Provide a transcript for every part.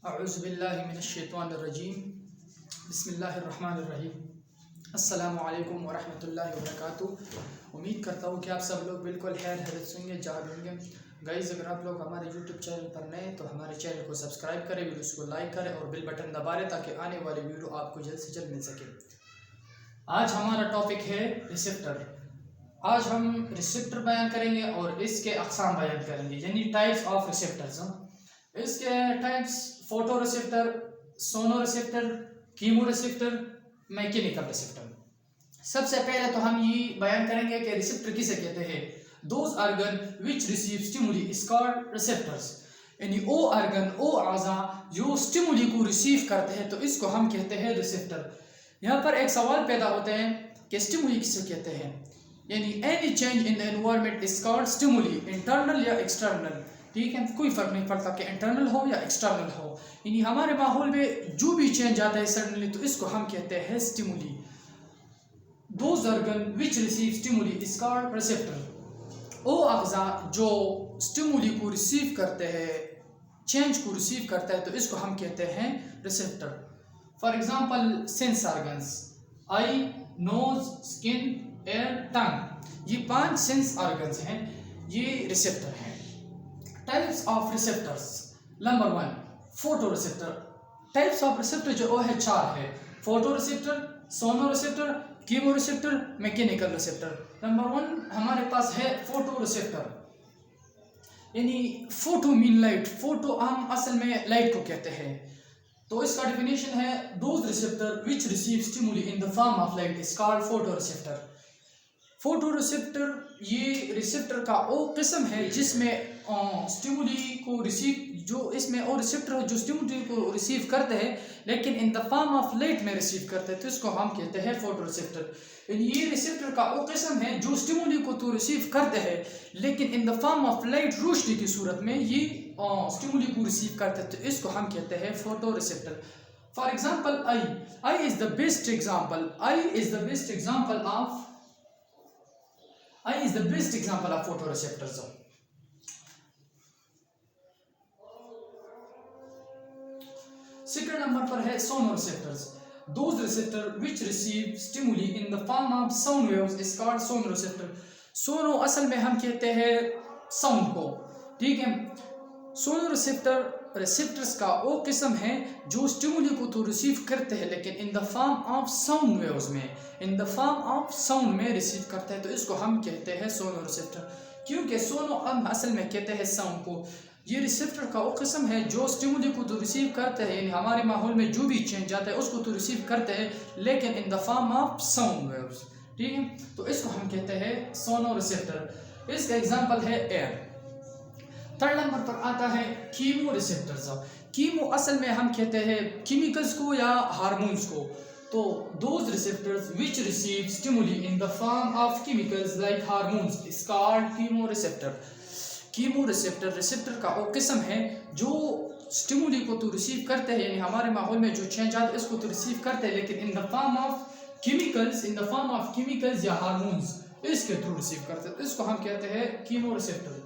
अऊज़ुबिल्लाहिमिनश्शैतानिर्रजीम बिस्मिल्लाहिर्रहमानिर्रहीम अस्सलामुअलैकुम वरहमतुल्लाहि वबरकातुहू। उम्मीद करता हूँ कि आप सब लोग बिल्कुल खैर हैरत होंगे जहाँ होंगे। गाइज़, अगर आप लोग हमारे यूट्यूब चैनल पर नए तो हमारे चैनल को सब्सक्राइब करें, वीडियोस को लाइक करें और बेल बटन दबा दें ताकि आने वाली वीडियो आपको जल्द से जल्द मिल सके। आज हमारा टॉपिक है रिसेप्टर। आज हम रिसेप्टर बयान करेंगे और इसके अक़साम बयान करेंगे, यानी टाइप्स ऑफ रिसेप्टर्स। इसके types photo receptor, sono receptor, chemo receptor, mechanical receptor. सबसे पहले तो हम ये बयान करेंगे कि रिसेप्टर किसे कहते हैं। Those organ which receive stimuli is called receptors, यानी वो आर्गन, वो आज़ा जो स्टिमुली को रिसीव करते हैं तो इसको हम कहते हैं रिसेप्टर। यहाँ पर एक सवाल पैदा होते हैं कि स्टिमुली किसे कहते हैं, यानी any change in the environment is called stimuli, internal या एक्सटर्नल। ठीक है, कोई फर्क नहीं पड़ता कि इंटरनल हो या एक्सटर्नल हो, यानी हमारे माहौल में जो भी चेंज आता है सडनली तो इसको हम कहते हैं stimuli. Those organ which receive stimuli is called receptor. वो अज्जा जो स्टिमुली को रिसीव करते हैं, चेंज को रिसीव करता है तो इसको हम कहते हैं receptor. For example sense organs, eye, nose, skin, ear, tongue, ये 5 सेंस ऑर्गन्स हैं, ये रिसेप्टर हैं। Types of receptors. Number 1 photo receptor. Types of receptor जो है 4 है, photo receptor, sono receptor, chemo receptor, mechanical receptor. Number 1 हमारे पास है फोटो रिसेप्टर, यानी फोटो मीन लाइट। फोटो हम असल में लाइट को कहते हैं, तो इसका डेफिनेशन है those receptor which receive stimuli in the form of light is called photo receptor. Photo receptor ये रिसेप्टर का वो किस्म है जिसमें स्टिमुली को रिसीव, जो इसमें और रिसेप्टर जो स्टिमुली को रिसीव करते हैं लेकिन in the form of light में रिसीव करते हैं तो इसको हम कहते हैं फोटो रिसेप्टर। ये रिसेप्टर का वो किस्म है जो स्टिमुली को तो रिसीव करते हैं लेकिन in the form of light, रोशनी की सूरत में ये स्टिमुली को रिसीव करते हैं तो इसको हम कहते हैं photo receptor. For example eye is the best example, eye is the best example of photoreceptors. Second number पर है sono receptors. Those receptor which receive stimuli in the form of sound waves is called sono receptor. Sono असल में हम कहते हैं sound को, ठीक है। सोनो रिसेप्टर्स का वो किस्म है जो स्टिमुली को तो रिसीव करते हैं लेकिन in the form of sound waves में, in the form of sound में रिसीव करते हैं तो इसको हम कहते हैं सोनो रिसेप्टर। क्योंकि सोनो हम असल में कहते हैं साउंड को। ये रिसेप्टर का वो किस्म है जो स्टिमुली को तो रिसीव करते हैं, यानी हमारे माहौल में जो भी चेंज आता है उसको तो रिसीव करते हैं लेकिन in the form of sound waves, ठीक है। तो इसको हम कहते हैं सोनो रिसेप्टर। इसका एग्जाम्पल है एयर। थर्ड नंबर पर आता है कीमो रिसेप्टर्स। कीमो असल में हम कहते हैं केमिकल्स को या हार्मोन्स को। तो those receptors which receive stimuli in the form of chemicals like hormones is called chemo receptor. Chemo receptor receptor का वो किस्म है जो स्टिमुली को तो रिसीव करते हैं, यानी हमारे माहौल में जो चेंज आता है इसको तो रिसीव करते हैं लेकिन in the form of chemicals या हार्मोन्स इसके थ्रू रिसीव करते हैं, इसको हम कहते हैं कीमो रिसेप्टर।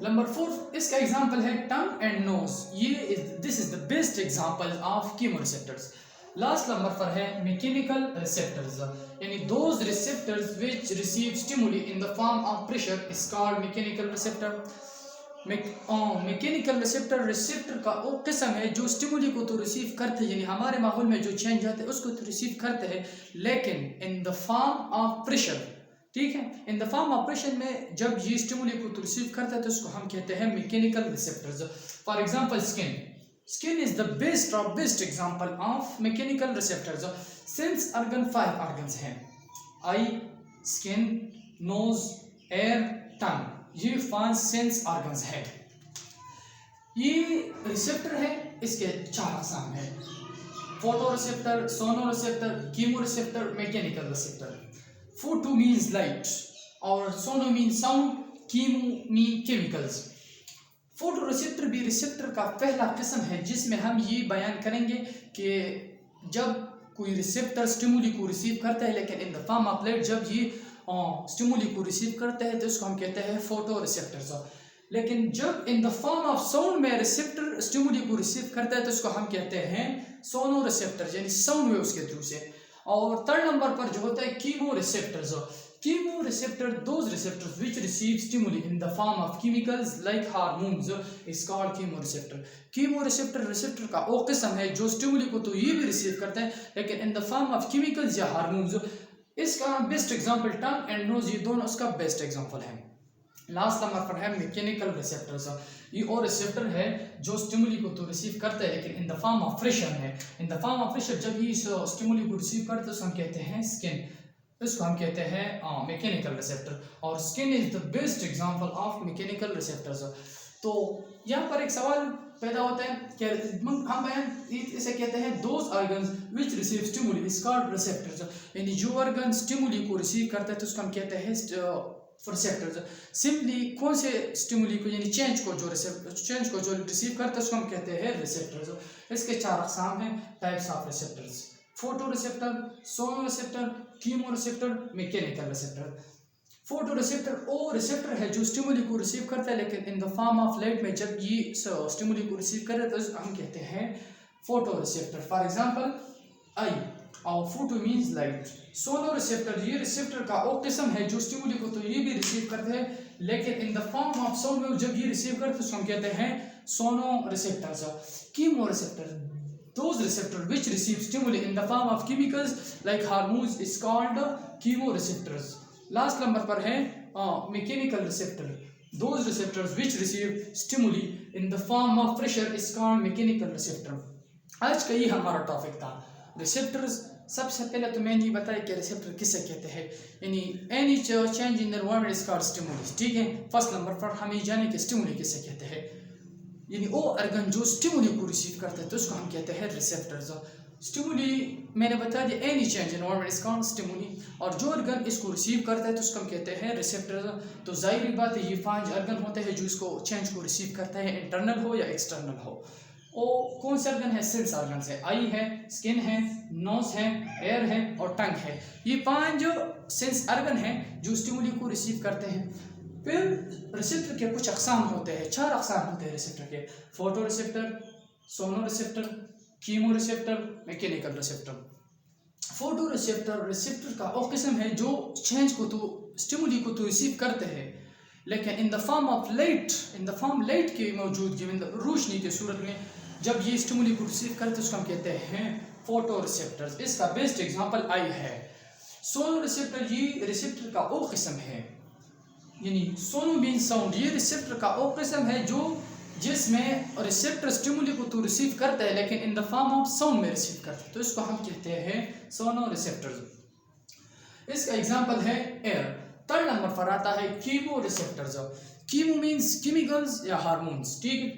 नंबर 4 इसका एग्जांपल है tongue and nose. This is the best example of chemo receptors. Last number पर है मैकेनिकल रिसेप्टर्स, यानी those receptors which receive stimuli in the form of pressure is called mechanical receptor. Mechanical receptor का वो किस्म है जो stimuli को तो रिसीव करते हैं, यानी हमारे माहौल में जो चेंज आता है उसको तो रिसीव करते हैं लेकिन in the form of pressure, ठीक है। In the form of pressure में जब ये स्टिमुली को तो रिसीव करता है तो उसको हम कहते हैं mechanical receptors. For example skin is the best example of mechanical receptors. Sense organ 5 organs हैं, आई, स्किन, नोज, एयर, टंग, ये 5 सेंस ऑर्गन्स हैं। ये रिसेप्टर है, इसके 4 अक़साम है, photo receptor, sono receptor, chemo receptor, mechanical receptor. Photo means light और sono means sound, chemo mean chemicals. Photo receptor भी रिसेप्टर का पहला किस्म है जिसमें हम ये बयान करेंगे कि जब कोई रिसेप्टर स्टिमुली को रिसीव करता है लेकिन in the form of light, जब ये स्टिमुली को रिसीव करते हैं तो इसको हम कहते हैं फोटो रिसेप्टर्स। लेकिन जब इन द फॉर्म ऑफ साउंड में रिसेप्टर स्टिमुली को रिसीव करता है तो इसको हम कहते हैं सोनो रिसेप्टर, यानी साउंड वेव्स के थ्रू से। और थर्ड नंबर पर जो होता है chemo receptors. Chemo receptor those receptors which receive stimuli in the form of chemicals like hormones is called chemo receptor. Chemo receptor का वो किस्म है जो स्टिमुली को तो ये भी रिसीव करता है लेकिन in the form of chemicals या हार्मोन्स। इसका best example tongue and nose, ये दोनों उसका बेस्ट एग्जांपल है। लास्ट नंबर पर है मैकेनिकल रिसेप्टर्स। ये और रिसेप्टर है जो स्टिमुली को तो रिसीव करता है लेकिन in the form of pressure है। In the form of pressure जब ये स्टिमुली को रिसीव करता है उसको हम कहते हैं स्किन, इसको हम कहते हैं मैकेनिकल रिसेप्टर। और skin is the best example of mechanical receptors. तो यहाँ पर एक सवाल पैदा होता है कि हम इसे कहते हैं those organs which receive stimuli is called receptors, यानी जो ऑर्गन स्टिमुली को रिसीव करता है तो उसको हम कहते हैं रिसेप्टर्स। सिंपली कौन से स्टिमुली को यानी चेंज को जो रिसीव करता है उसको हम कहते हैं रिसेप्टर्स। इसके चार अक़साम हैं types of receptors: photo receptor, sono receptor, chemo receptor, mechanical receptor. Photo receptor वो रिसेप्टर है जो स्टिमुली को रिसीव करता है लेकिन in the form of light में जब ये स्टिमुली को रिसीव करे तो हम कहते हैं photo receptor. For example I और फोटो मींस लाइट। सोनो रिसेप्टर ये रिसेप्टर का वो किस्म है जो स्टिमुली को तो ये भी रिसीव करते हैं लेकिन in the form of sound wave जब ये रिसीव करते हैं उसको हम कहते हैं sono receptors. Chemo receptor those receptors which receive stimuli in the form of chemicals like hormones is called chemoreceptors. Last number पर है mechanical receptor. Those receptors which receive stimuli in the form of pressure is called mechanical receptor. आज का ये हमारा topic था receptors. सबसे पहले तो मैंने ये बताया कि रिसेप्टर किसे कहते हैं, यानी any change in the environment is called stimuli. ठीक है, फर्स्ट नंबर पर हमें जाने कि स्टिमुली किसे कहते हैं, यानी वो ऑर्गन जो स्टिमुली को रिसीव करता है तो उसको हम कहते हैं रिसेप्टर्स। स्टिमुली मैंने बता दिया any change in environment is called stimuli, और जो ऑर्गन इसको रिसीव करता है तो उसको हम कहते हैं रिसेप्टर्स। तो जाहिर बात है ये 5 ऑर्गन होते हैं जो इसको चेंज को रिसीव करता है, इंटरनल हो या एक्सटर्नल हो। वो कौन से ऑर्गन है? सेंस ऑर्गन है, आई है, स्किन है, नोज है, एयर है और टंग है। ये 5 जो सेंस ऑर्गन है जो स्टिमुली को रिसीव करते हैं। फिर रिसेप्टर के कुछ अक़साम होते हैं, 4 अक़साम होते हैं रिसेप्टर के: photo receptor, sono receptor, chemo receptor, mechanical receptor. Photo receptor का वो किस्म है जो चेंज को तो स्टिमुली को तो रिसीव करते हैं लेकिन in the form of light, in the form light की मौजूदगी में, रोशनी की सूरत में जब ये स्टिमुली को रिसीव करते हैं उसको हम कहते हैं फोटो रिसेप्टर्स। इसका बेस्ट एग्जांपल आई है। सोनो रिसेप्टर ये रिसेप्टर का वो किस्म है, यानी सोनो मीन साउंड, ये रिसेप्टर का वो किस्म है जो जिसमें रिसेप्टर स्टिमुली को तो रिसीव करता है लेकिन in the form of sound में रिसीव करता है तो इसको हम कहते हैं सोनो रिसेप्टर्स। इसका एग्जांपल है एयर। थर्ड नंबर पर आता है chemo receptors. Chemo means chemicals या हार्मोन्स। ठीक है,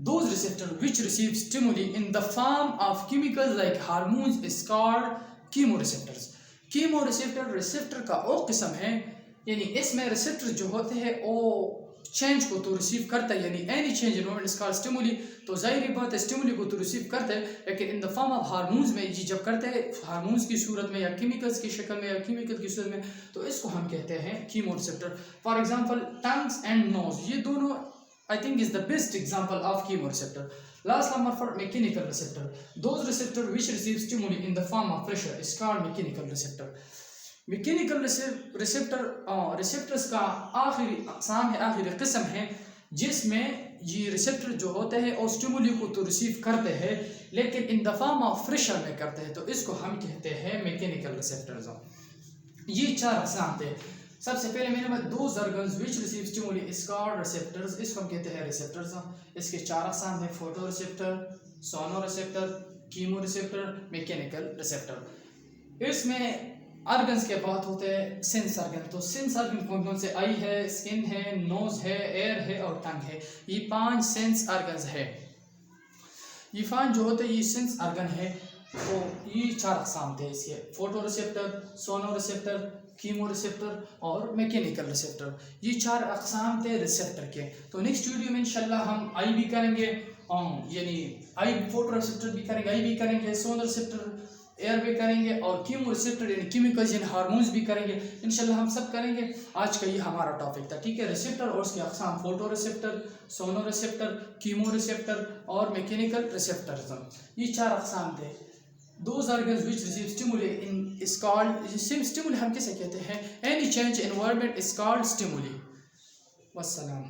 those receptor which receive stimuli in the form of chemicals like hormones is called chemo receptors. Chemo receptor का वो किस्म है, यानी इसमें रिसेप्टर जो होते हैं वो चेंज को तो रिसीव करता है, यानी any change in environment is called stimuli. तो जाहिर बात है स्टिमुली को तो रिसीव करता है लेकिन in the form of hormones में ये जब करते हैं, हार्मोन्स की सूरत में या केमिकल्स की शक्ल में या केमिकल की सूरत में, तो इसको हम कहते हैं chemo receptor. For example tongues and nose, ये दोनों I think is the best example of chemo receptor. Last number for mechanical receptor. Those receptor which receive stimuli in the form of pressure is called mechanical receptor. Mechanical receptors का आखिरी अक़साम है, आखिरी किस्म है जिसमें ये रिसेप्टर जो होते हैं और स्टिमुली को तो रिसीव करते हैं लेकिन in the form of pressure में करते हैं तो इसको हम कहते हैं मैकेनिकल रिसेप्टर्स। ये 4 अक़साम थे। सबसे पहले मैंने बताया those organs which receive stimuli is called receptors, इसको हम कहते हैं रिसेप्टर्स। इसके 4 अक़साम हैं: photo receptor, sono receptor, chemo receptor, mechanical receptor. इसमें ऑर्गन्स के बात होते हैं सेंस ऑर्गन। तो सेंस ऑर्गन कौन कौन से? आई है, स्किन है, नोज है, एयर है और टंग है। ये 5 सेंस ऑर्गन्स है। ये 5 जो होते हैं ये सेंस ऑर्गन है। तो ये 4 अक़साम थे इसके: photo receptor, sono receptor, chemo receptor और मैकेनिकल रिसेप्टर। ये 4 अक़साम थे रिसेप्टर के। तो नेक्स्ट वीडियो में इंशाल्लाह हम आई भी करेंगे, यानी आई फोटो रिसेप्टर भी करेंगे, आई भी करेंगे, सोनो रिसेप्टर, एयर भी करेंगे और कीमो रिसेप्टर यानी केमिकल्स यानी हार्मोन्स भी करेंगे। इंशाल्लाह हम सब करेंगे। आज का ये हमारा टॉपिक था, ठीक है। रिसेप्टर और उसके अक़साम, photo receptor, sono receptor, chemo receptor और मैकेनिकल रिसेप्टर्स, ये 4 अक़साम थे। Those organs which receive stimuli is called stimuli, हम कैसे कहते हैं, any change in environment is called stimuli। वस्सलाम।